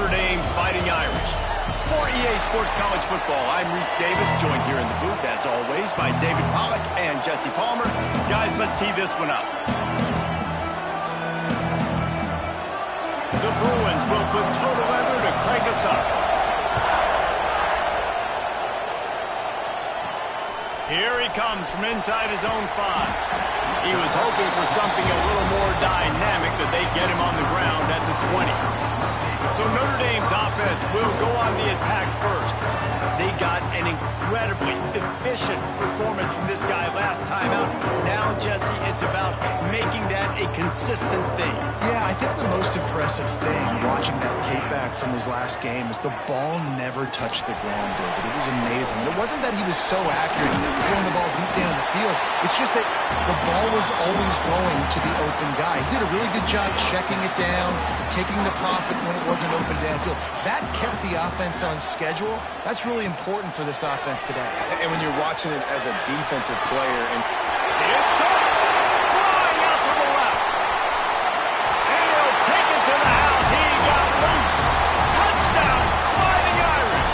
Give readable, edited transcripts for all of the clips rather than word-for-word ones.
Notre Dame Fighting Irish. For EA Sports College Football, I'm Reese Davis, joined here in the booth, as always, by David Pollack and Jesse Palmer. Guys, let's tee this one up. The Bruins will put total weather to crank us up. Here he comes from inside his own 5. He was hoping for something a little more dynamic, that they get him on the ground at the 20. So Notre Dame's offense will go on the attack first. They got an incredibly efficient performance from this guy last time out. Now, Jesse, it's about making that a consistent thing. Yeah, I think the most impressive thing watching that tape back from his last game is the ball never touched the ground, David. It was amazing. And it wasn't that he was so accurate in throwing the ball deep down the field. It's just that the ball was always going to the open guy. He did a really good job checking it down, taking the profit when it wasn't open downfield. That kept the offense on schedule. That's really important for this offense today. And when you're watching it as a defensive player, and it's caught, flying out to the left. And he'll take it to the house. He got loose. Touchdown, Fighting Irish.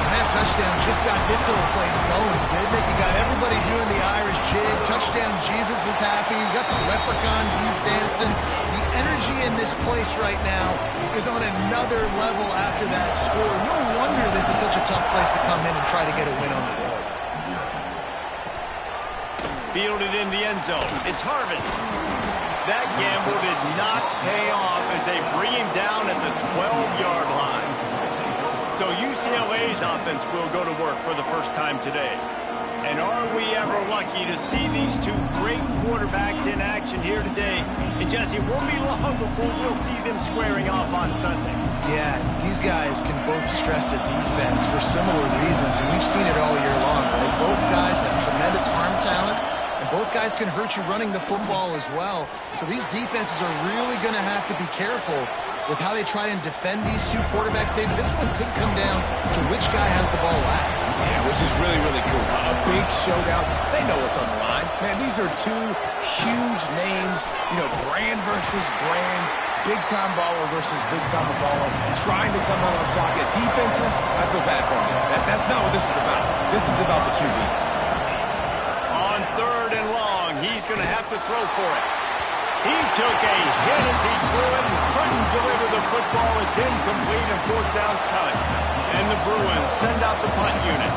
And that touchdown just got this whole place going, didn't it? You got everybody doing the Irish jig. Touchdown, Jesus is happy. You got the leprechaun, he's dancing. The energy in this place right now is on another level after that score. No wonder this is such a tough place to come in and try to get a win on the road. Fielded in the end zone. It's Harvins. That gamble did not pay off as they bring him down at the 12-yard line. So UCLA's offense will go to work for the first time today. And are we ever lucky to see these two great quarterbacks in action here today? And Jesse, it won't be long before we'll see them squaring off on Sundays. Yeah, these guys can both stress a defense for similar reasons, and we've seen it all year long, right? Both guys have tremendous arm talent, and both guys can hurt you running the football as well. So these defenses are really going to have to be careful with how they try and defend these two quarterbacks, David. This one could come down to which guy has the ball last. yeah, which is really, really cool. A big showdown. They know what's on the line. Man, these are two huge names, brand versus brand, big-time baller versus big-time baller, trying to come out on top. Yeah, defenses, I feel bad for them. That's not what this is about. This is about the QBs. On 3rd and long, he's going to have to throw for it. He took a hit as he threw it and couldn't deliver the football. It's incomplete and 4th down's coming. And the Bruins send out the punt unit.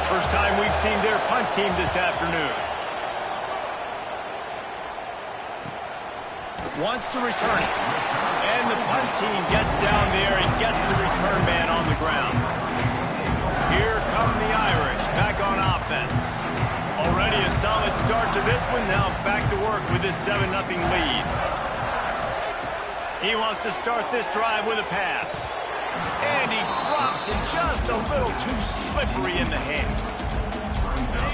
First time we've seen their punt team this afternoon. Wants to return it. And the punt team gets down there and gets the return man on the ground. Here come the Irish back on offense. Already a solid start to this one. Now back to work with this 7-0 lead. He wants to start this drive with a pass. And he drops it just a little too slippery in the hands.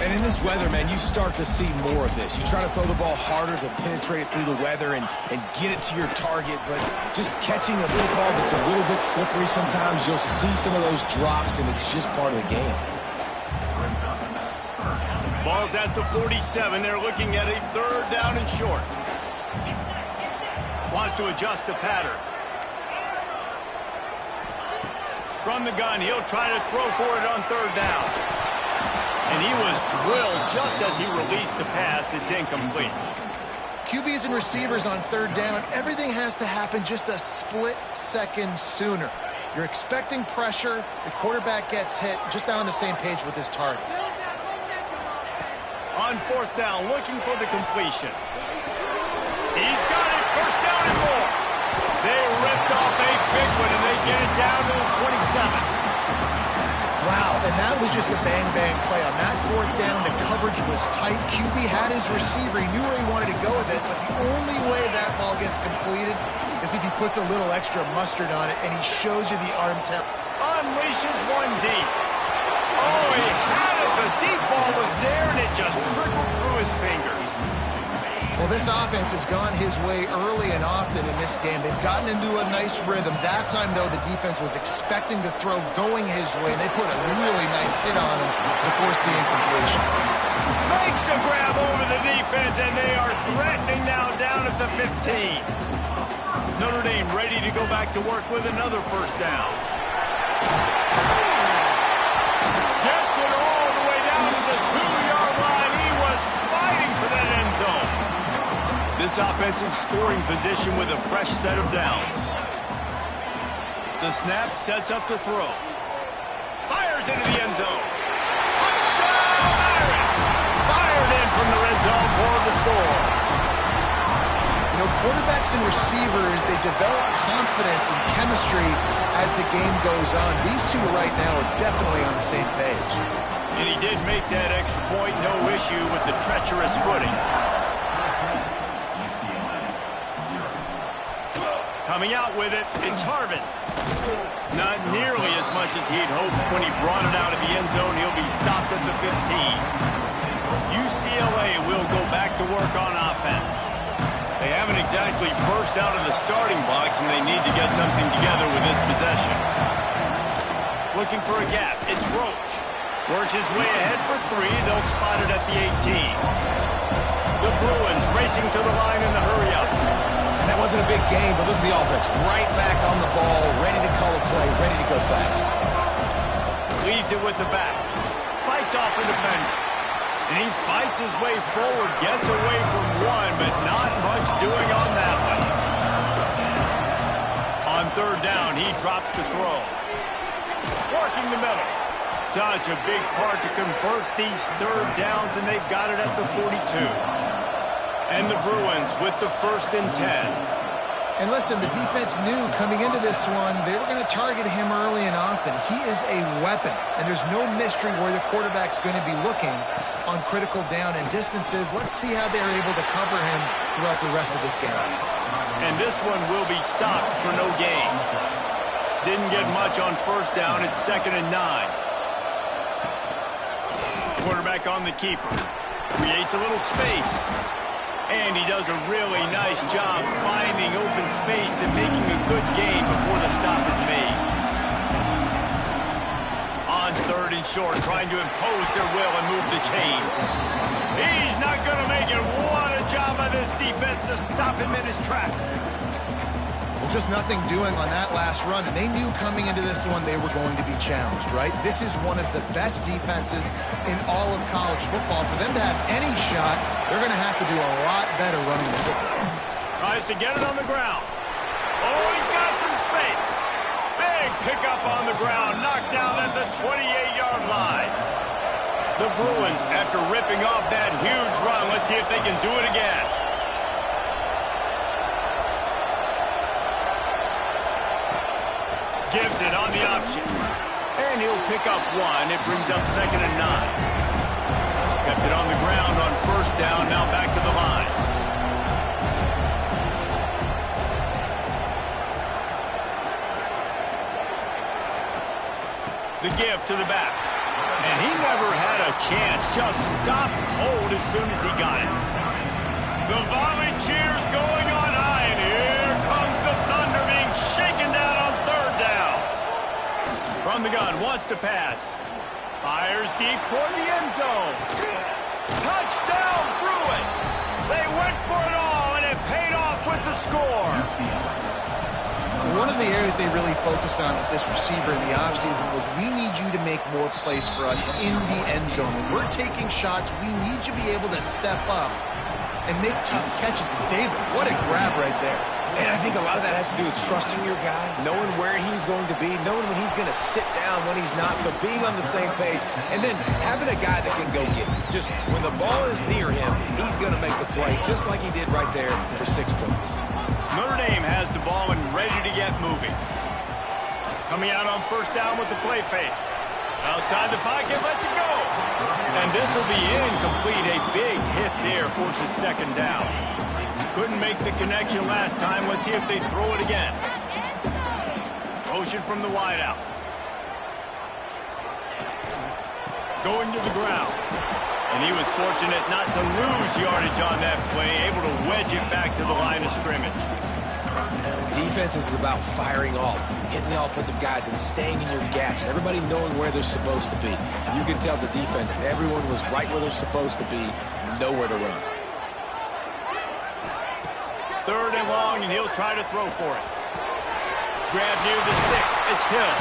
And in this weather, man, you start to see more of this. You try to throw the ball harder to penetrate it through the weather and get it to your target, but just catching a football that's a little bit slippery sometimes, you'll see some of those drops, and it's just part of the game. Ball's at the 47. They're looking at a 3rd down and short. Wants to adjust the pattern. From the gun, he'll try to throw for it on 3rd down. And he was drilled just as he released the pass. It's incomplete. QBs and receivers on 3rd down, everything has to happen just a split second sooner. You're expecting pressure. The quarterback gets hit. Just not on the same page with his target. On 4th down, looking for the completion. He's got it. 1st down and more. They ripped off a big one, and they get it down to the 27. Wow, and that was just a bang-bang play. On that 4th down, the coverage was tight. QB had his receiver. He knew where he wanted to go with it, but the only way that ball gets completed is if he puts a little extra mustard on it, and he shows you the arm talent. Unleashes one deep. Oh, he had it. The deep ball was there, and it just trickled through his fingers. Well, this offense has gone his way early and often in this game. They've gotten into a nice rhythm. That time, though, the defense was expecting the throw going his way, and they put a really nice hit on him to force the incompletion. Makes the grab over the defense, and they are threatening now down at the 15. Notre Dame ready to go back to work with another first down. Gets it all the way down to the 2-yard line. He was fighting for that end zone. This offensive scoring position with a fresh set of downs. The snap sets up the throw. Fires into the end zone. Touchdown, Irish! Fired in from the red zone for the score. You know, quarterbacks and receivers, they develop confidence and chemistry as the game goes on. These two right now are definitely on the same page. And he did make that extra point, no issue with the treacherous footing. Coming out with it, it's Harvin. Not nearly as much as he'd hoped when he brought it out of the end zone. He'll be stopped at the 15. UCLA will go back to work on offense. They haven't exactly burst out of the starting box, and they need to get something together with this possession. Looking for a gap, it's Roach. Works his way ahead for 3. They'll spot it at the 18. The Bruins racing to the line in the hurry-up. And that wasn't a big game, but look at the offense. Right back on the ball, ready to call a play, ready to go fast. Leaves it with the back. Fights off a defender. And he fights his way forward, gets away from one, but not much doing on that one. On third down, he drops the throw. Working the middle. Such a big part to convert these third downs, and they've got it at the 42. And the Bruins with the 1st and 10. And listen, the defense knew coming into this one, they were going to target him early and often. He is a weapon, and there's no mystery where the quarterback's going to be looking on critical down and distances. Let's see how they're able to cover him throughout the rest of this game. And this one will be stopped for no gain. Didn't get much on first down. It's 2nd and 9. Quarterback on the keeper. Creates a little space. And he does a really nice job finding open space and making a good gain before the stop is made. On third and short, trying to impose their will and move the chains. He's not going to make it. What a job by this defense to stop him in his tracks. Well, just nothing doing on that last run, and they knew coming into this one they were going to be challenged, right? This is one of the best defenses in all of college football. For them to have any shot, they're going to have to do a lot better running the football. Tries to get it on the ground. Oh, he's got some space. Big pickup on the ground, knocked down at the 28-yard line. The Bruins, after ripping off that huge run, let's see if they can do it again. Gives it on the option. And he'll pick up 1. It brings up 2nd and 9. Kept it on the ground on first down, now back to the line. The give to the back. And he never had a chance, just stopped cold as soon as he got it. The volley cheers going on high, and here comes the Thunder being shaken down on third down. From the gun, wants to pass. Fires deep toward the end zone. Touchdown, Bruins! They went for it all, and it paid off with the score. One of the areas they really focused on with this receiver in the offseason was we need you to make more plays for us in the end zone. When we're taking shots, we need you to be able to step up and make tough catches. And David, what a grab right there. And I think a lot of that has to do with trusting your guy, knowing where he's going to be, knowing when he's going to sit down, when he's not, so being on the same page, and then having a guy that can go get it. Just when the ball is near him, he's going to make the play, just like he did right there for 6 points. Notre Dame has the ball and ready to get moving. Coming out on first down with the play fake. Outside the pocket, lets it go. And this will be incomplete. A big hit there forces 2nd down. Couldn't make the connection last time. Let's see if they throw it again. Motion from the wideout. Going to the ground. And he was fortunate not to lose yardage on that play, able to wedge it back to the line of scrimmage. Defense is about firing off, hitting the offensive guys and staying in your gaps, everybody knowing where they're supposed to be. You can tell the defense, everyone was right where they're supposed to be, nowhere to run. 3rd and long, and he'll try to throw for it. Grab near the sticks. It's Hill.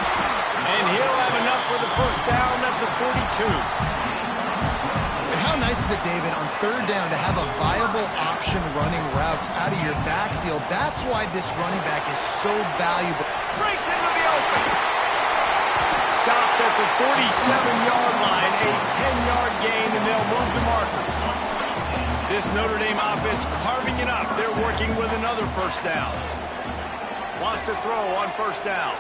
And he'll have enough for the first down at the 42. And how nice is it, David, on 3rd down to have a viable option running routes out of your backfield? That's why this running back is so valuable. Breaks into the open. Stopped at the 47-yard line. A 10-yard gain, and they'll move the markers. This Notre Dame offense carving it up. They're working with another first down. Wants to throw on 1st down.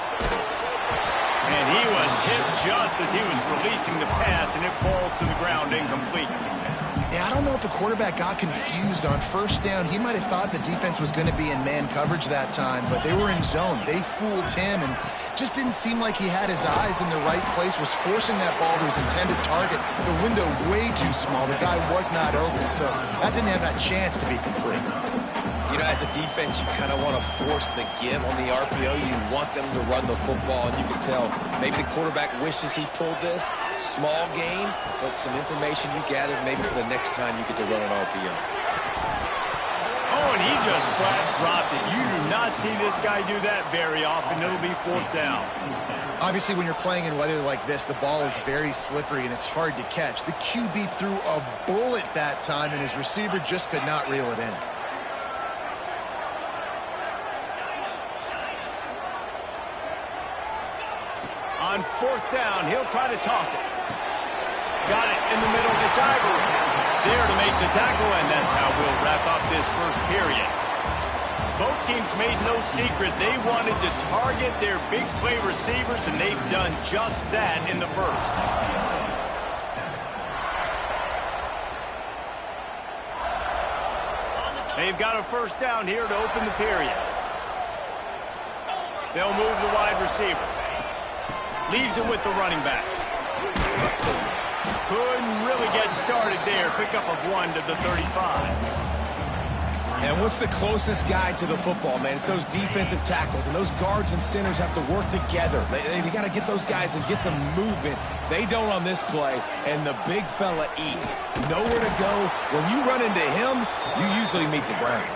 And he was hit just as he was releasing the pass, and it falls to the ground incomplete. Yeah, I don't know if the quarterback got confused on 1st down. He might have thought the defense was going to be in man coverage that time, but they were in zone. They fooled him, and just didn't seem like he had his eyes in the right place, was forcing that ball to his intended target. The window way too small. The guy was not open, so that didn't have that chance to be complete. You know, as a defense, you kind of want to force the give on the RPO. You want them to run the football, and you can tell maybe the quarterback wishes he pulled this. Small game, but some information you gathered maybe for the next time you get to run an RPO. Oh, and he just flat dropped it. You do not see this guy do that very often. It'll be 4th down. Obviously, when you're playing in weather like this, the ball is very slippery and it's hard to catch. The QB threw a bullet that time, and his receiver just could not reel it in. On 4th down, he'll try to toss it. Got it in the middle. It's Ivory. There to make the tackle, and that's how we'll wrap up this 1st period. Both teams made no secret. They wanted to target their big play receivers, and they've done just that in the 1st. They've got a 1st down here to open the period. They'll move the wide receiver. Leaves it with the running back. Couldn't really get started there. Pickup of 1 to the 35. And what's the closest guy to the football, man? It's those defensive tackles, and those guards and centers have to work together. They got to get those guys and get some movement. They don't on this play, and the big fella eats. Nowhere to go. When you run into him, you usually meet the ground.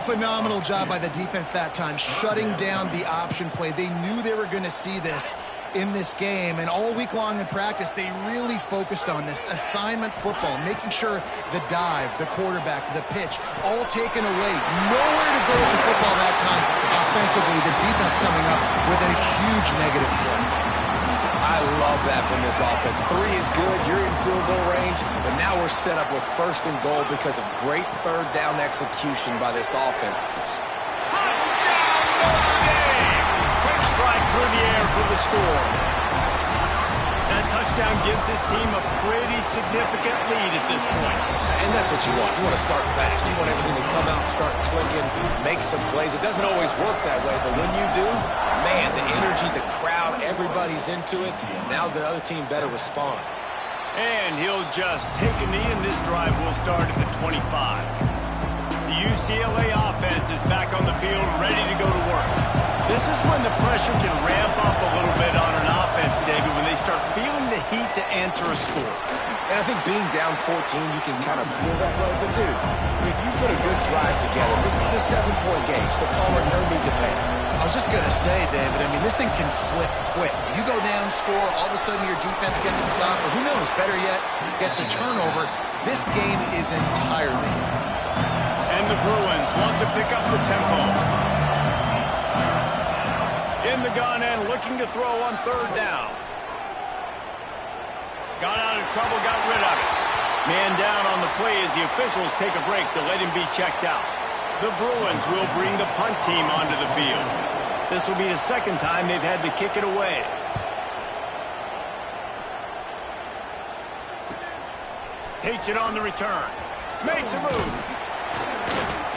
Phenomenal job by the defense that time, shutting down the option play. They knew they were going to see this in this game, and all week long in practice, they really focused on this assignment football, making sure the dive, the quarterback, the pitch, all taken away. Nowhere to go with the football that time offensively. The defense coming up with a huge negative play. I love that from this offense. 3 is good. You're in field goal range, but now we're set up with 1st and goal because of great 3rd down execution by this offense. Touchdown, Notre Dame! Quick strike through the air for the score. That touchdown gives his team a pretty significant lead at this point. And that's what you want. You want to start fast. You want everything to come out, start clicking, make some plays. It doesn't always work that way, but when you do, man, the energy, the crowd, everybody's into it. Now the other team better respond. And he'll just take a knee, and this drive will start at the 25. The UCLA offense is back on the field, ready to go to work. This is when the pressure can ramp up a little bit on an offense, David, when they start feeling the heat to answer a score. And I think being down 14, you can kind of feel that way. But, dude, if you put a good drive together, this is a 7-point game, so Palmer, no need to panic. I was just going to say, David, I mean, this thing can flip quick. You go down, score, all of a sudden your defense gets a stop, or who knows, better yet, gets a turnover. This game is entirely different. And the Bruins want to pick up the tempo. In the gun and looking to throw on 3rd down. Got out of trouble, got rid of it. Man down on the play as the officials take a break to let him be checked out. The Bruins will bring the punt team onto the field. This will be the 2nd time they've had to kick it away. Takes it on the return. Makes a move.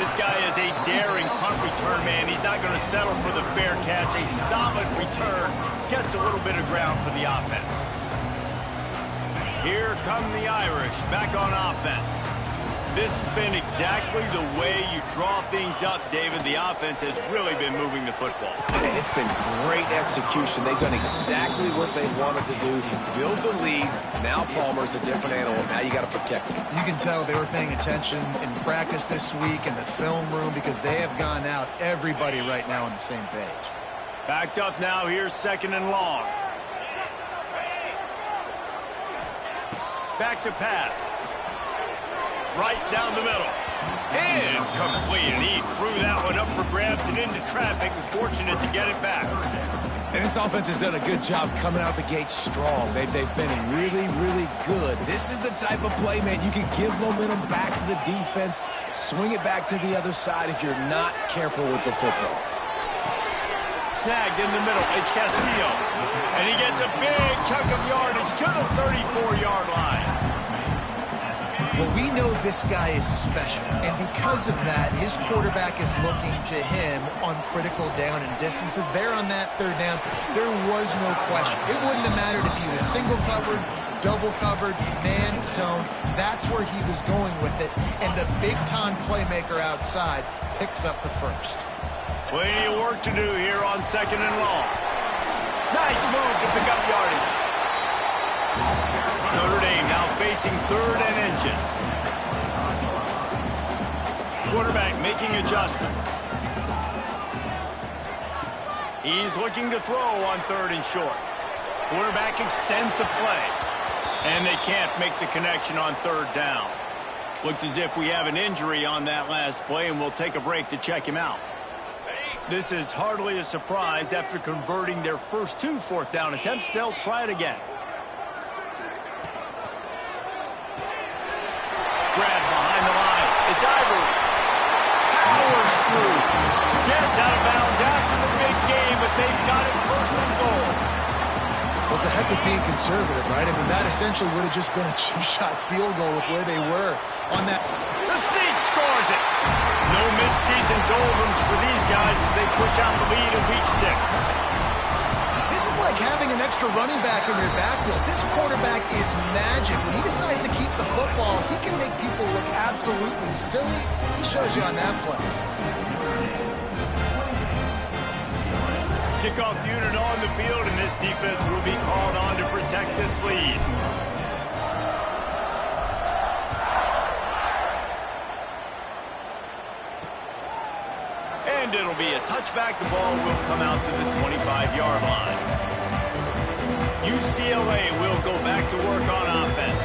This guy is a daring punt return man. He's not going to settle for the fair catch. A solid return. Gets a little bit of ground for the offense. Here come the Irish back on offense. This has been exactly the way you draw things up, David. The offense has really been moving the football. And it's been great execution. They've done exactly what they wanted to do. Build the lead. Now Palmer's a different animal. Now you got to protect him. You can tell they were paying attention in practice this week in the film room because they have gone out, everybody right now on the same page. Backed up now. Here's 2nd and long. Back to pass. Right down the middle. Incomplete. And he threw that one up for grabs and into traffic. Fortunate to get it back. And this offense has done a good job coming out the gate strong. They've been really, really good. This is the type of play, man, you can give momentum back to the defense, swing it back to the other side if you're not careful with the football. Snagged in the middle. It's Castillo. And he gets a big chunk of yardage to the 34-yard line. Well, we know this guy is special, and because of that, his quarterback is looking to him on critical down and distances. There on that 3rd down, there was no question. It wouldn't have mattered if he was single covered, double covered, man zone. That's where he was going with it, and the big-time playmaker outside picks up the first. Plenty of work to do here on 2nd and long. Nice move to pick up yardage. Notre Dame now facing 3rd and inches. Quarterback making adjustments. He's looking to throw on 3rd and short. Quarterback extends the play. And they can't make the connection on 3rd down. Looks as if we have an injury on that last play, and we'll take a break to check him out. This is hardly a surprise. After converting their first 2 4th down attempts, they'll try it again. Grab behind the line. It's Ivory. Powers through. Gets out of bounds after the big game, but they've got it 1st and goal. Well, it's a heck of being conservative, right? I mean, that essentially would have just been a cheap-shot field goal with where they were on that. The Sneak scores it. No mid-season doldrums for these guys as they push out the lead in Week 6. This is like having an extra running back in your backfield. This quarterback is magic. When he decides to keep the football, he can make people look absolutely silly. He shows you on that play. Kickoff unit on the field, and this defense will be called on to protect this lead. And it'll be a touchback. The ball will come out to the 25-yard line. UCLA will go back to work on offense.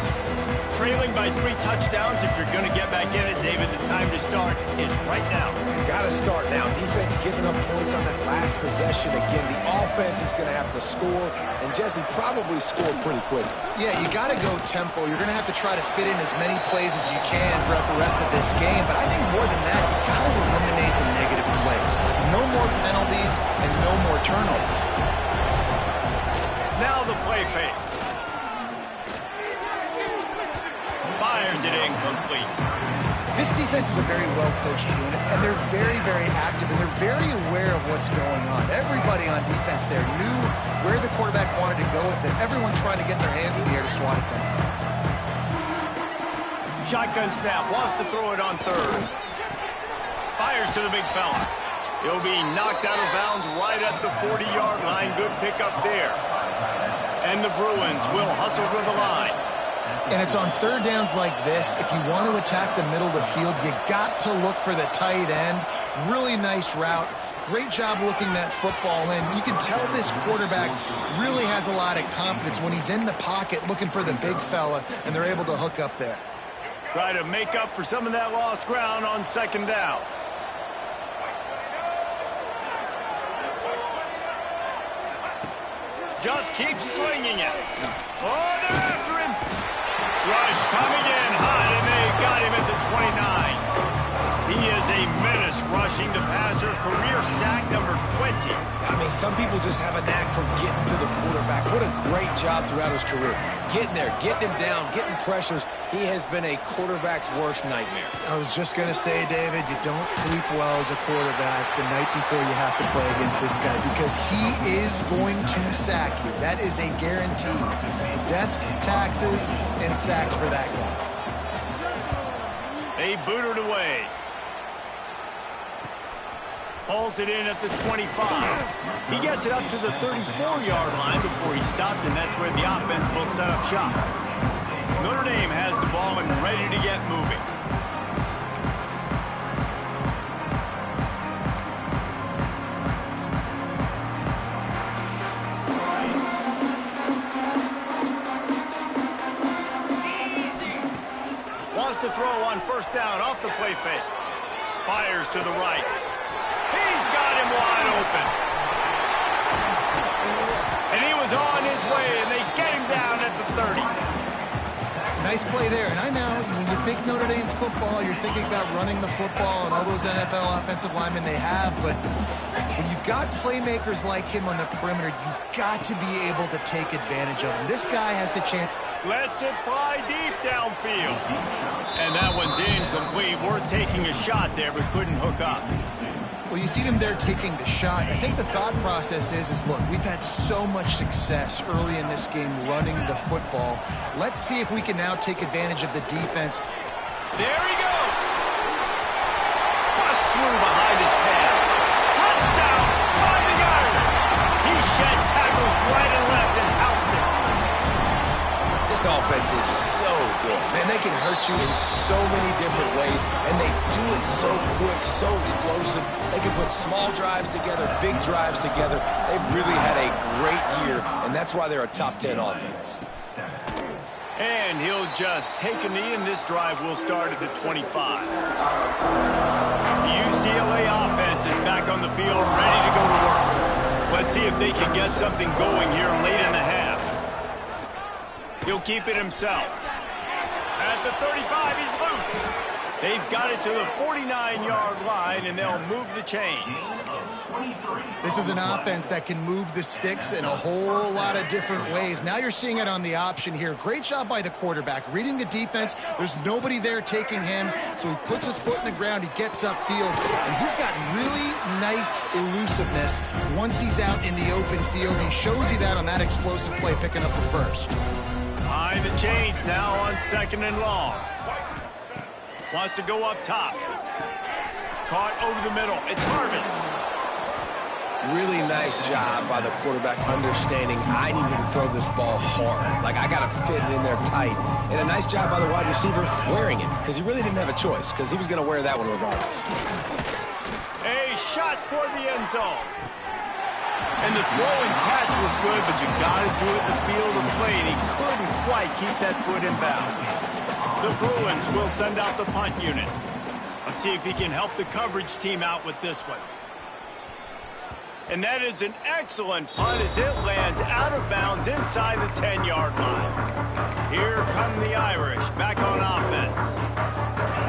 Trailing by 3 touchdowns. If you're going to get back in it, David, the time to start is right now. Got to start now. Defense giving up points on that last possession. Again, the offense is going to have to score, and Jesse probably scored pretty quickly. Yeah, you got to go tempo. You're going to have to try to fit in as many plays as you can throughout the rest of this game, but I think more than that, you got to eliminate the negative plays. No more penalties and no more turnovers. Now the play fake. Fires it incomplete. This defense is a very well-coached unit, and they're very, very active, and they're very aware of what's going on. Everybody on defense there knew where the quarterback wanted to go with it. Everyone trying to get their hands in the air to swat it down. Shotgun snap, wants to throw it on 3rd. Fires to the big fella. He'll be knocked out of bounds right at the 40-yard line. Good pickup there. And the Bruins will hustle to the line. And it's on 3rd downs like this, if you want to attack the middle of the field, you got to look for the tight end. Really nice route. Great job looking that football in. You can tell this quarterback really has a lot of confidence when he's in the pocket looking for the big fella, and they're able to hook up there. Try to make up for some of that lost ground on 2nd down. Just keep swinging it. Oh, they're after him. Rush coming in hot, and they got him at the 29. He is a menace rushing the passer. Career sack number 20. I mean, some people just have a knack for getting to the quarterback. What a great job throughout his career. Getting there, getting him down, getting pressures. He has been a quarterback's worst nightmare. I was just going to say, David, you don't sleep well as a quarterback the night before you have to play against this guy because he is going to sack you. That is a guarantee. Death, taxes, and sacks for that guy. They boot it away. Pulls it in at the 25. He gets it up to the 34-yard line before he stopped, and that's where the offense will set up shop. Notre Dame has the ball and ready to get moving. Wants to throw on first down off the play fake. Fires to the right. He's got him wide open. And he was on his way, and they get him down at the 30. Nice play there. And I know when you think Notre Dame's football, you're thinking about running the football and all those NFL offensive linemen they have. But when you've got playmakers like him on the perimeter, you've got to be able to take advantage of him. This guy has the chance. Lets it fly deep downfield. And that one's incomplete. Worth taking a shot there, but couldn't hook up. Well, you see them there taking the shot. I think the thought process is look, we've had so much success early in this game running the football. Let's see if we can now take advantage of the defense. There he goes. Bust through behind his pad. Touchdown, Fighting Irish. He shed tackles right and left and housed it. This offense is so good. Man, they can hurt you in so many different ways, and they do it so quick, so explosive. They can put small drives together, big drives together. They've really had a great year, and that's why they're a top 10 offense. And he'll just take a knee, and this drive will start at the 25. The UCLA offense is back on the field, ready to go to work. Let's see if they can get something going here late in the half. He'll keep it himself. At the 35, he's loose. They've got it to the 49-yard line, and they'll move the chains. This is an offense that can move the sticks in a whole lot of different ways. Now you're seeing it on the option here. Great job by the quarterback. Reading the defense, there's nobody there taking him, so he puts his foot in the ground, he gets upfield, and he's got really nice elusiveness once he's out in the open field. He shows you that on that explosive play, picking up the first. Behind the chains now on 2nd and long. Wants to go up top. Caught over the middle. It's Harvin. Really nice job by the quarterback understanding I need to throw this ball hard. Like, I got to fit it in there tight. And a nice job by the wide receiver wearing it, because he really didn't have a choice, because he was going to wear that one regardless. A shot toward the end zone. And the throw and catch was good, but you got to do it in the field of play, and he couldn't quite keep that foot in bounds. The Bruins will send out the punt unit. Let's see if he can help the coverage team out with this one. And that is an excellent punt as it lands out of bounds inside the 10-yard line. Here come the Irish back on offense.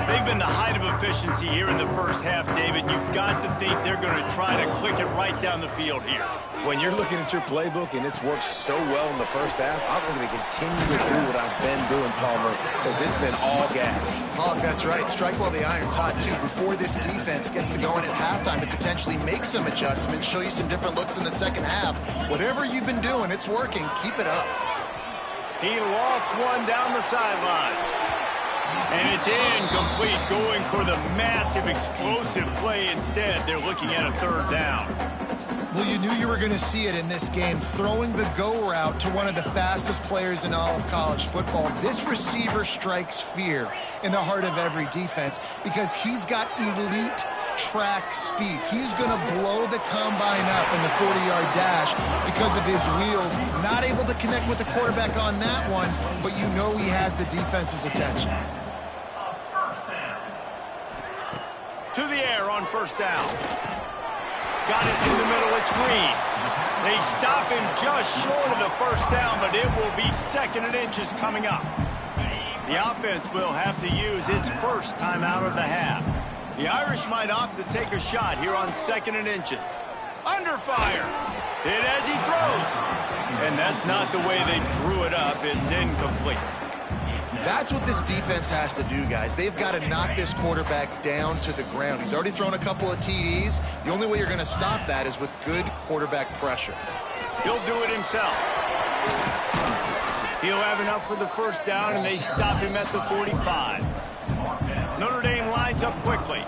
They've been the height of efficiency here in the first half, David. You've got to think they're going to try to click it right down the field here. When you're looking at your playbook and it's worked so well in the first half, I'm going to continue to do what I've been doing, Palmer, because it's been all gas. Oh, that's right. Strike while the iron's hot, too. Before this defense gets to going at halftime to potentially make some adjustments, show you some different looks in the second half. Whatever you've been doing, it's working. Keep it up. He lofts one down the sideline. And it's incomplete, going for the massive explosive play instead. They're looking at a 3rd down. Well, you knew you were going to see it in this game, throwing the go route to one of the fastest players in all of college football. This receiver strikes fear in the heart of every defense because he's got elite track speed. He's going to blow the combine up in the 40-yard dash because of his wheels. Not able to connect with the quarterback on that one, but you know he has the defense's attention. To the air on 1st down. Got it in the middle, it's Green. They stop him just short of the 1st down, but it will be 2nd and inches coming up. The offense will have to use its first timeout of the half. The Irish might opt to take a shot here on 2nd and inches. Under fire. Hit as he throws. And that's not the way they drew it up. It's incomplete. That's what this defense has to do, guys. They've got to knock this quarterback down to the ground. He's already thrown a couple of TDs. The only way you're going to stop that is with good quarterback pressure. He'll do it himself. He'll have enough for the 1st down, and they stop him at the 45. Notre Dame lines up quickly.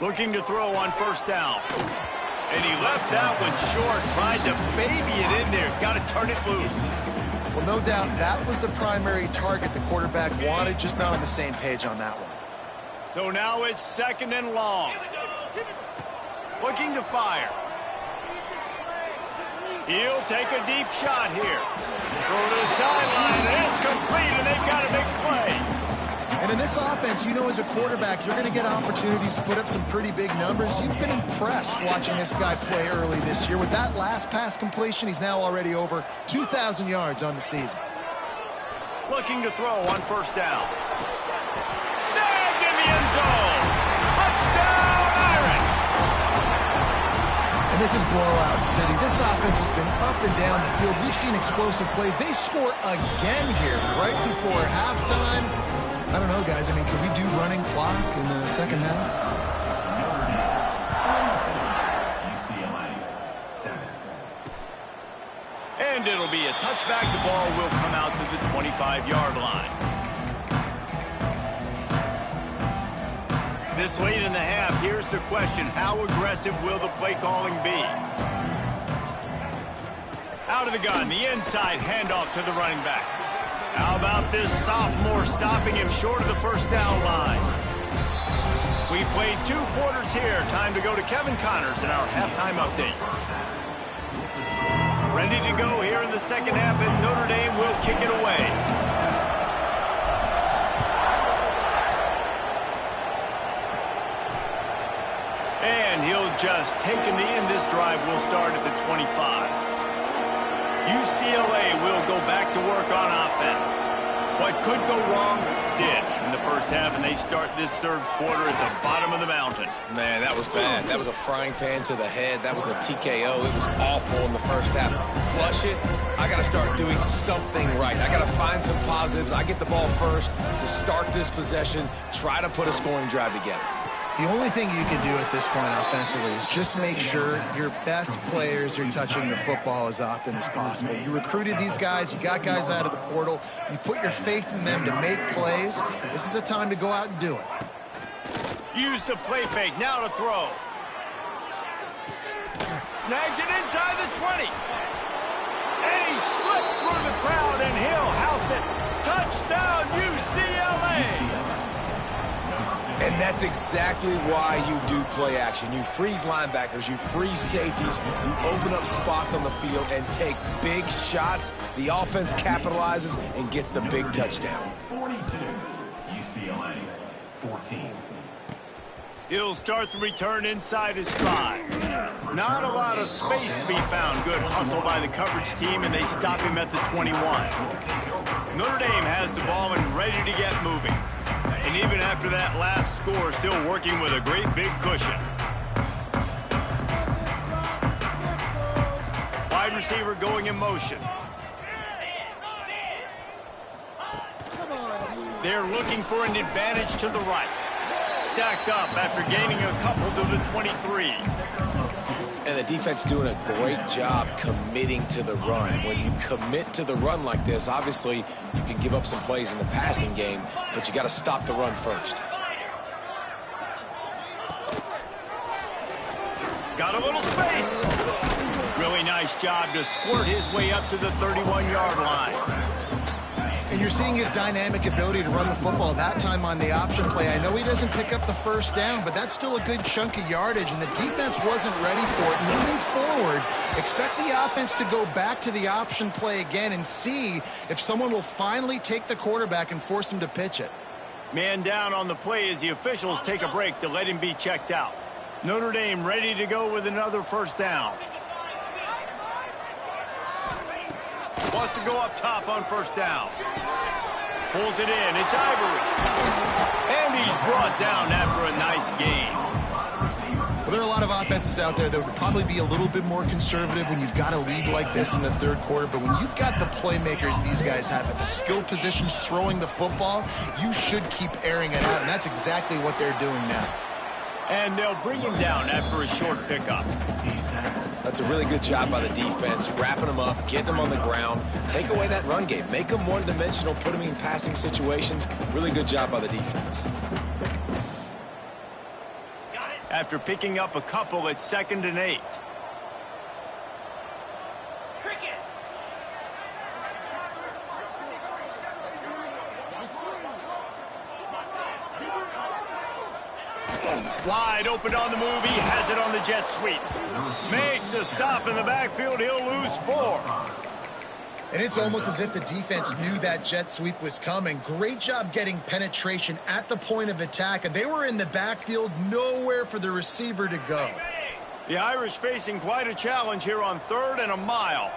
Looking to throw on first down. And he left that one short, tried to baby it in there. He's got to turn it loose. Well, no doubt that was the primary target the quarterback wanted, just not on the same page on that one. So now it's 2nd and long. Looking to fire. He'll take a deep shot here. Throw to the sideline, and it's complete, and they've got a big play. And in this offense, you know, as a quarterback, you're going to get opportunities to put up some pretty big numbers. You've been impressed watching this guy play early this year. With that last pass completion, he's now already over 2,000 yards on the season. Looking to throw on first down. Snagged in the end zone. Touchdown, Iron. And this is blowout city. This offense has been up and down the field. We've seen explosive plays. They score again here right before halftime. I don't know, guys. I mean, can we do running clock in the second half? UCLA, 7. And it'll be a touchback. The ball will come out to the 25-yard line. This late in the half, here's the question. How aggressive will the play calling be? Out of the gun, the inside handoff to the running back. How about this sophomore stopping him short of the first down line? We played 2 quarters here. Time to go to Kevin Connors in our halftime update. Ready to go here in the second half, and Notre Dame will kick it away. And he'll just take a knee, and this drive will start at the 25. UCLA will go back to work on offense. What could go wrong did in the first half, and they start this third quarter at the bottom of the mountain. Man, that was bad. That was a frying pan to the head. That was a TKO. It was awful in the first half. Flush it. I got to start doing something right. I got to find some positives. I get the ball first to start this possession, try to put a scoring drive together. The only thing you can do at this point offensively is just make sure your best players are touching the football as often as possible. You recruited these guys. You got guys out of the portal. You put your faith in them to make plays. This is a time to go out and do it. Use the play fake. Now to throw. Snags it inside the 20. And he slipped through the crowd, and he'll house it. Touchdown, UCLA. And that's exactly why you do play action. You freeze linebackers, you freeze safeties, you open up spots on the field and take big shots. The offense capitalizes and gets the big touchdown. 42, UCLA, 14. He'll start the return inside his 5. Not a lot of space to be found. Good hustle by the coverage team, and they stop him at the 21. Notre Dame has the ball and ready to get moving. And even after that last score, still working with a great big cushion. Wide receiver going in motion. They're looking for an advantage to the right. Stacked up after gaining a couple to the 23. And the defense doing a great job committing to the run. When you commit to the run like this, obviously you can give up some plays in the passing game, but you got to stop the run first. Got a little space. Really nice job to squirt his way up to the 31-yard line. And you're seeing his dynamic ability to run the football, that time on the option play. I know he doesn't pick up the first down, but that's still a good chunk of yardage, and the defense wasn't ready for it. Moving forward, expect the offense to go back to the option play again and see if someone will finally take the quarterback and force him to pitch it. Man down on the play as the officials take a break to let him be checked out. Notre Dame ready to go with another first down. Wants to go up top on first down. Pulls it in. It's Ivory. And he's brought down after a nice gain. Well, there are a lot of offenses out there that would probably be a little bit more conservative when you've got a lead like this in the third quarter. But when you've got the playmakers these guys have at the skill positions throwing the football, you should keep airing it out. And that's exactly what they're doing now. And they'll bring him down after a short pickup. That's a really good job by the defense, wrapping them up, getting them on the ground, take away that run game, make them one-dimensional, put them in passing situations. Really good job by the defense. After picking up a couple, it's 2nd and 8. Wide open on the move. He has it on the jet sweep. Makes a stop in the backfield. He'll lose 4. And it's almost as if the defense knew that jet sweep was coming. Great job getting penetration at the point of attack, and they were in the backfield, nowhere for the receiver to go. The Irish facing quite a challenge here on 3rd and a mile.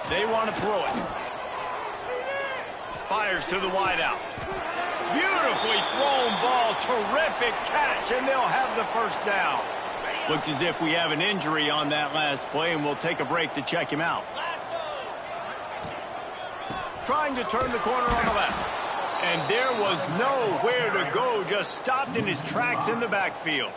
They want to throw it. Fires to the wideout. Beautifully thrown ball. Terrific catch, and they'll have the first down. Looks as if we have an injury on that last play, and we'll take a break to check him out. Trying to turn the corner on the left. And there was nowhere to go. Just stopped in his tracks in the backfield.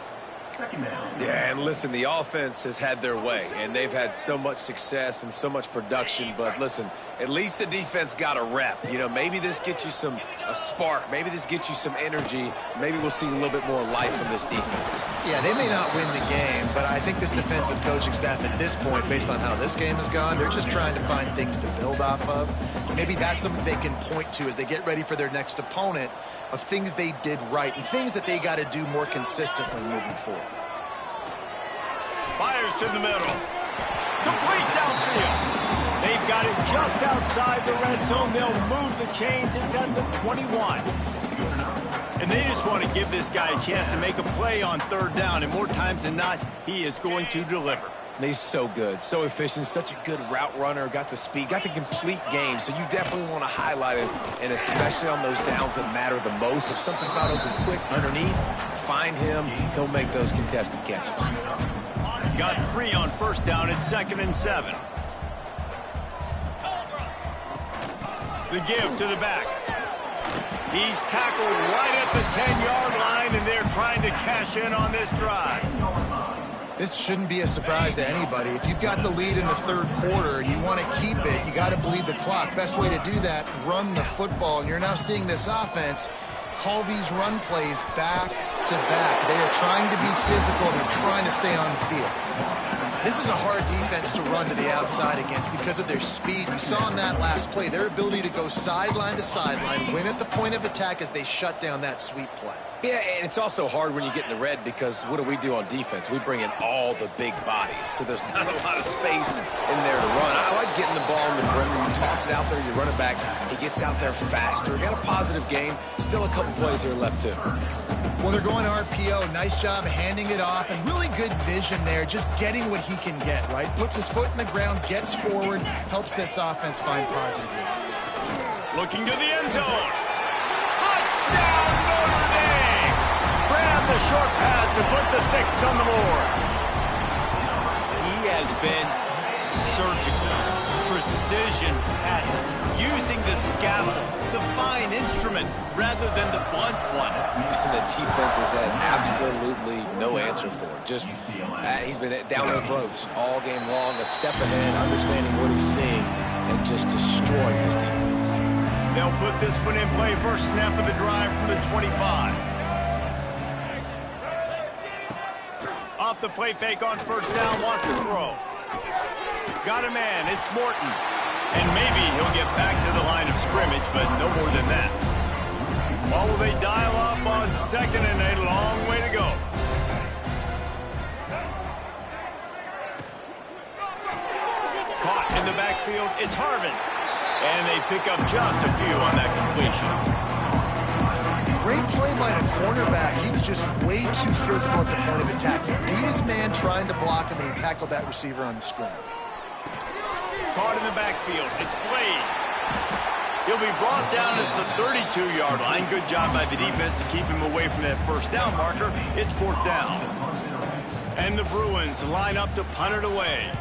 Yeah, and listen, the offense has had their way, and they've had so much success and so much production. But listen, at least the defense got a rep. You know, maybe this gets you a spark. Maybe this gets you some energy. Maybe we'll see a little bit more life from this defense. Yeah, they may not win the game, but I think this defensive coaching staff at this point, based on how this game has gone, they're just trying to find things to build off of. Maybe that's something they can point to as they get ready for their next opponent, of things they did right and things that they got to do more consistently moving forward. Fires to the middle. Complete downfield. They've got it just outside the red zone. They'll move the chains. It's at the 21. And they just want to give this guy a chance to make a play on 3rd down. And more times than not, he is going to deliver. He's so good, so efficient, such a good route runner, got the speed, got the complete game, so you definitely want to highlight it, and especially on those downs that matter the most. If something's not open quick underneath, find him, he'll make those contested catches. Got 3 on 1st down. It's 2nd and 7. The give to the back. He's tackled right at the 10-yard line, and they're trying to cash in on this drive. This shouldn't be a surprise to anybody. If you've got the lead in the 3rd quarter and you want to keep it, you got to bleed the clock. Best way to do that, run the football. And you're now seeing this offense call these run plays back to back. They are trying to be physical. They're trying to stay on the field. This is a hard defense to run to the outside against because of their speed. You saw in that last play their ability to go sideline to sideline, win at the point of attack as they shut down that sweep play. Yeah, and it's also hard when you get in the red because what do on defense? We bring in all the big bodies, so there's not a lot of space in there to run. I like getting the ball in the perimeter. You toss it out there, you run it back. He gets out there faster. Got a positive game. Still a couple plays here left, too. Well, they're going RPO. Nice job handing it off, and really good vision there, just getting what he can get, right? Puts his foot in the ground, gets forward, helps this offense find positive units. Looking to the end zone. Touchdown, Notre Dame! Grab the short pass to put the 6 on the board. He has been surgical. Precision passes, using the scalpel, the fine instrument, rather than the blunt one. And the defense has had absolutely no answer for it. Just, he's been down their throats all game long, a step ahead, understanding what he's seeing, and just destroying this defense. They'll put this one in play. First snap of the drive from the 25. Off the play fake on 1st down, wants to throw. Got a man, it's Morton. And maybe he'll get back to the line of scrimmage, but no more than that. Well, will they dial up on 2nd and a long way to go? Caught in the backfield, it's Harvin. And they pick up just a few on that completion. Great play by the cornerback. He was just way too physical at the point of attack. He beat his man trying to block him, and he tackled that receiver on the screen. Caught in the backfield. It's Blade. He'll be brought down at the 32-yard line. Good job by the defense to keep him away from that 1st down marker. It's 4th down. And the Bruins line up to punt it away.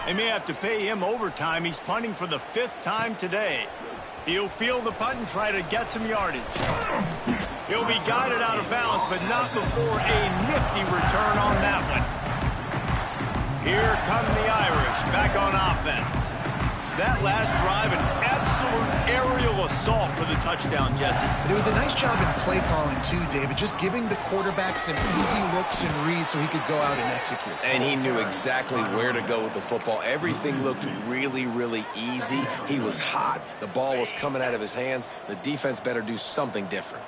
They may have to pay him overtime. He's punting for the 5th time today. He'll field the punt and try to get some yardage. He'll be guided out of bounds, but not before a nifty return on that one. Here come the Irish back on offense. That last drive, an absolute aerial assault for the touchdown, Jesse. But it was a nice job in play calling too, David, just giving the quarterback some easy looks and reads so he could go out and execute. And he knew exactly where to go with the football. Everything looked really, really easy. He was hot. The ball was coming out of his hands. The defense better do something different.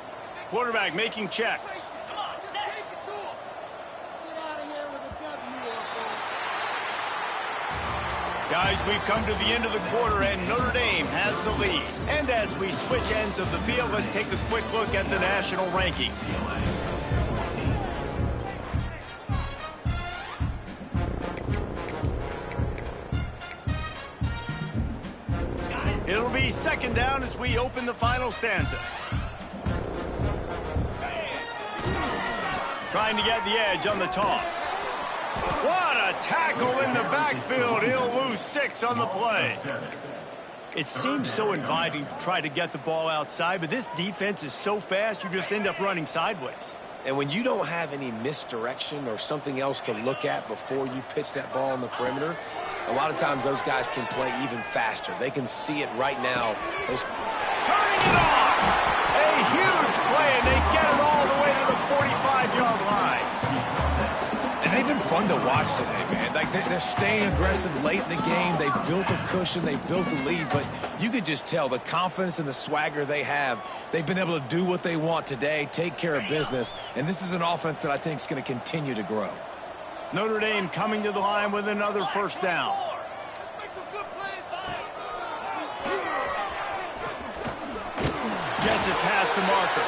Quarterback making checks. Guys, we've come to the end of the quarter, and Notre Dame has the lead. And as we switch ends of the field, let's take a quick look at the national rankings. It'll be second down as we open the final stanza. Trying to get the edge on the toss. What a tackle in the backfield. He'll lose 6 on the play. It seems so inviting to try to get the ball outside, but this defense is so fast, you just end up running sideways. And when you don't have any misdirection or something else to look at before you pitch that ball on the perimeter, a lot of times those guys can play even faster. They can see it right now. Turning it on! A huge play, and they get it all the way to the 45-yard line. And they've been fun to watch today, man. Like they're staying aggressive late in the game. They've built a cushion. They've built a lead. But you could just tell the confidence and the swagger they have. They've been able to do what they want today, take care of business. And this is an offense that I think is going to continue to grow. Notre Dame coming to the line with another first down. Gets it past the marker.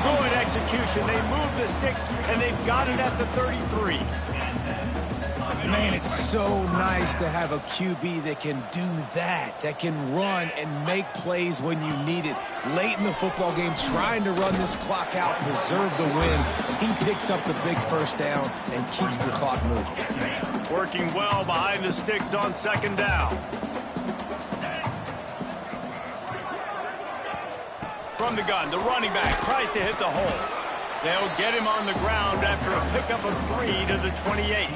Good execution. They move the sticks, and they've got it at the 33. Man, it's so nice to have a QB that can do that can run and make plays when you need it. Late in the football game, trying to run this clock out, preserve the win. He picks up the big first down and keeps the clock moving. Working well behind the sticks on second down. From the gun, the running back tries to hit the hole. They'll get him on the ground after a pickup of 3 to the 28.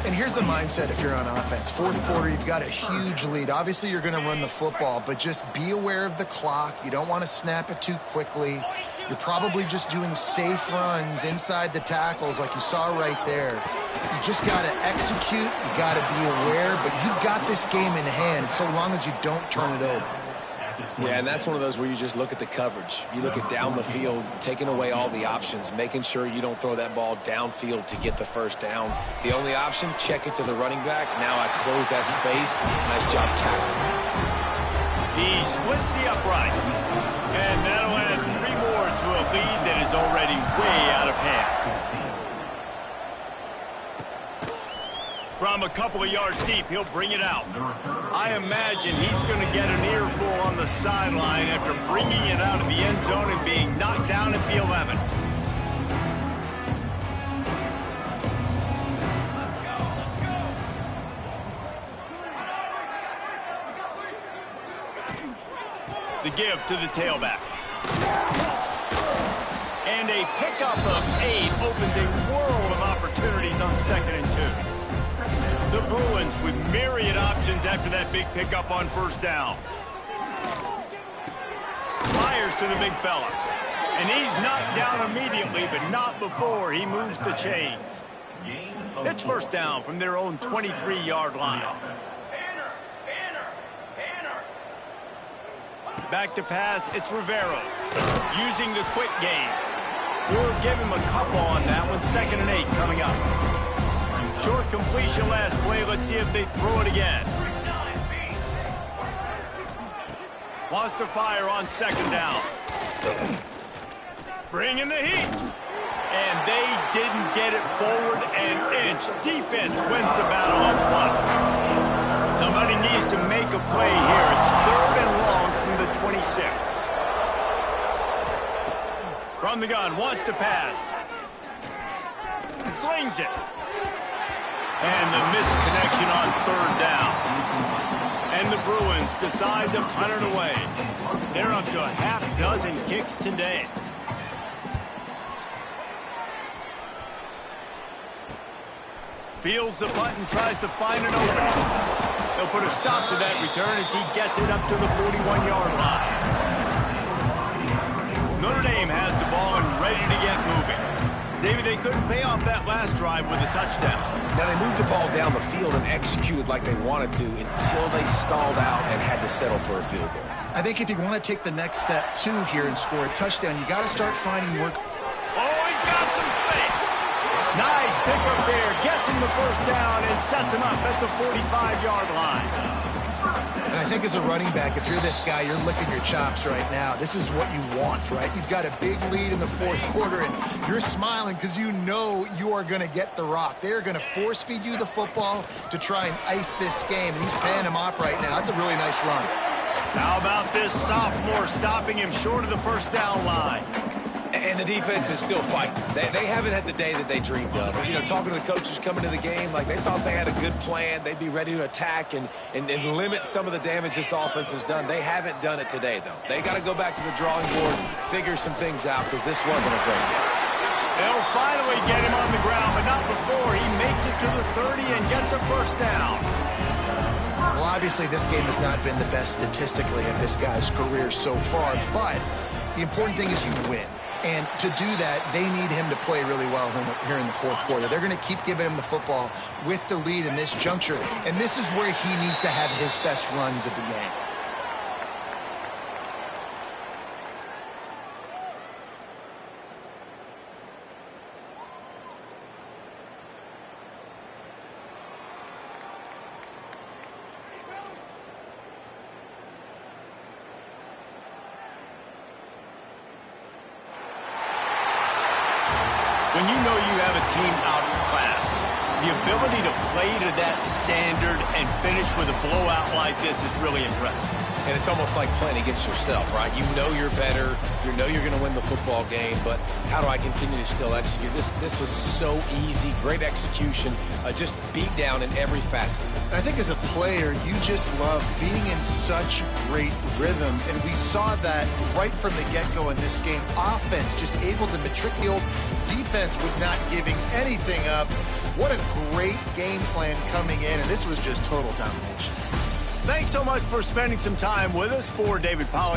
And here's the mindset if you're on offense. Fourth quarter, you've got a huge lead. Obviously, you're going to run the football, but just be aware of the clock. You don't want to snap it too quickly. You're probably just doing safe runs inside the tackles like you saw right there. You just got to execute. You got to be aware, but you've got this game in hand so long as you don't turn it over. Yeah, and that's one of those where you just look at the coverage. You look at down the field, taking away all the options, making sure you don't throw that ball downfield to get the first down. The only option, check it to the running back. Now I close that space. Nice job tackling. He splits the uprights, and that'll add 3 more to a lead that is already way out of hand. From a couple of yards deep, he'll bring it out. I imagine he's going to get an earful on the sideline after bringing it out of the end zone and being knocked down at the 11. The give to the tailback. And a pickup of 8 opens a world of opportunities on 2nd and 2. The Bruins with myriad options after that big pickup on first down. Fires to the big fella. And he's knocked down immediately, but not before he moves the chains. It's first down from their own 23-yard line. Back to pass, it's Rivero. Using the quick game. We'll give him a couple on that one. 2nd and 8 coming up. Short completion last play. Let's see if they throw it again. Wants to fire on 2nd down. Bringing the heat. And they didn't get it forward an inch. Defense wins the battle up front. Somebody needs to make a play here. It's 3rd and long from the 26. From the gun, wants to pass. Slings it. And the misconnection on 3rd down. And the Bruins decide to punt it away. They're up to a half-dozen kicks today. Fields the punt and tries to find an opening. They'll put a stop to that return as he gets it up to the 41-yard line. Notre Dame has the ball and ready to get moving. David, they couldn't pay off that last drive with a touchdown. Now, they moved the ball down the field and executed like they wanted to until they stalled out and had to settle for a field goal. I think if you want to take the next step, too, here and score a touchdown, you got to start finding work. Oh, he's got some space. Nice pickup there. Gets him the first down and sets him up at the 45-yard line. And I think as a running back, if you're this guy, you're licking your chops right now. This is what you want, right? You've got a big lead in the fourth quarter, and you're smiling because you know you are going to get the rock. They're going to force-feed you the football to try and ice this game. And he's paying him off right now. It's a really nice run. How about this sophomore stopping him short of the first down line? And the defense is still fighting. They haven't had the day that they dreamed of. You know, talking to the coaches coming to the game, like they thought they had a good plan. They'd be ready to attack and limit some of the damage this offense has done. They haven't done it today, though. They got to go back to the drawing board, figure some things out, because this wasn't a great game. They'll finally get him on the ground, but not before he makes it to the 30 and gets a first down. Well, obviously, this game has not been the best statistically of this guy's career so far, but the important thing is you win. And to do that, they need him to play really well here in the fourth quarter. They're going to keep giving him the football with the lead in this juncture. And this is where he needs to have his best runs of the game. When you know you have a team outclassed, the ability to play to that standard and finish with a blowout like this is really impressive. And it's almost like playing against yourself, right? You know you're better. You know you're going to win the football game, but how do I continue to still execute? This was so easy, great execution, just beat down in every facet. I think as a player, you just love being in such great rhythm, and we saw that right from the get-go in this game. Offense just able to matriculate. Defense was not giving anything up. What a great game plan coming in, and this was just total domination. Thanks so much for spending some time with us. For David Pollack.